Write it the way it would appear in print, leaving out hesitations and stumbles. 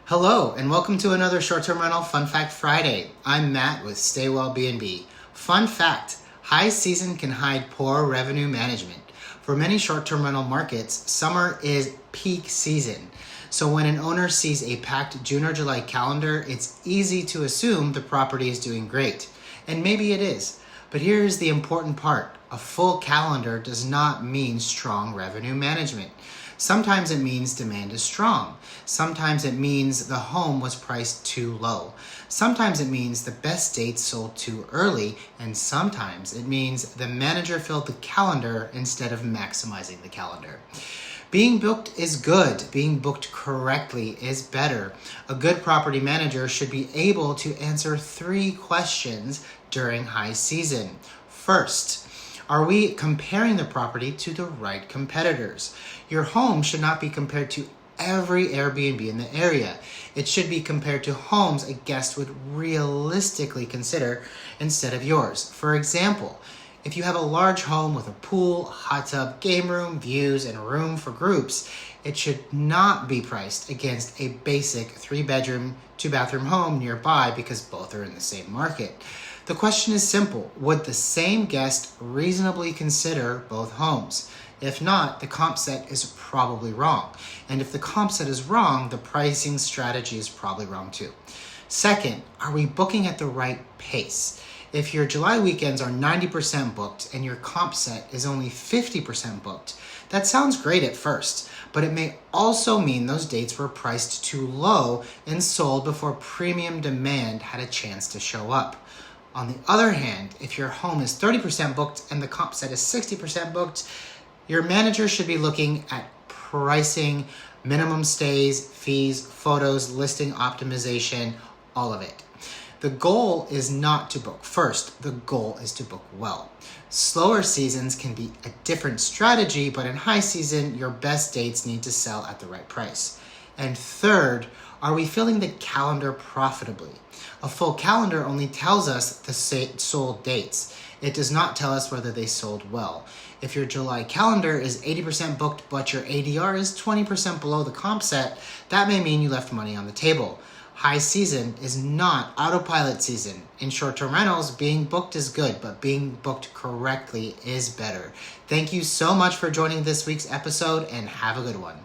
Hello, and welcome to another short-term rental Fun Fact Friday. I'm Matt with Stay Well B&B. Fun fact, high season can hide poor revenue management. For many short-term rental markets, summer is peak season. So when an owner sees a packed June or July calendar, it's easy to assume the property is doing great. And maybe it is. But here's the important part. A full calendar does not mean strong revenue management. Sometimes it means demand is strong. Sometimes it means the home was priced too low. Sometimes it means the best dates sold too early. And sometimes it means the manager filled the calendar instead of maximizing the calendar. Being booked is good. Being booked correctly is better. A good property manager should be able to answer 3 questions during high season. First, are we comparing the property to the right competitors? Your home should not be compared to every Airbnb in the area. It should be compared to homes a guest would realistically consider instead of yours. For example, if you have a large home with a pool, hot tub, game room, views, and room for groups, it should not be priced against a basic 3-bedroom, 2-bathroom home nearby because both are in the same market. The question is simple. Would the same guest reasonably consider both homes? If not, the comp set is probably wrong. And if the comp set is wrong, the pricing strategy is probably wrong too. Second, are we booking at the right pace? If your July weekends are 90% booked and your comp set is only 50% booked, that sounds great at first, but it may also mean those dates were priced too low and sold before premium demand had a chance to show up. On the other hand, if your home is 30% booked and the comp set is 60% booked, your manager should be looking at pricing, minimum stays, fees, photos, listing optimization, all of it. The goal is not to book first. The goal is to book well. Slower seasons can be a different strategy, but in high season, your best dates need to sell at the right price. And third, are we filling the calendar profitably? A full calendar only tells us the sold dates. It does not tell us whether they sold well. If your July calendar is 80% booked but your ADR is 20% below the comp set, that may mean you left money on the table. High season is not autopilot season. In short-term rentals, being booked is good, but being booked correctly is better. Thank you so much for joining this week's episode and have a good one.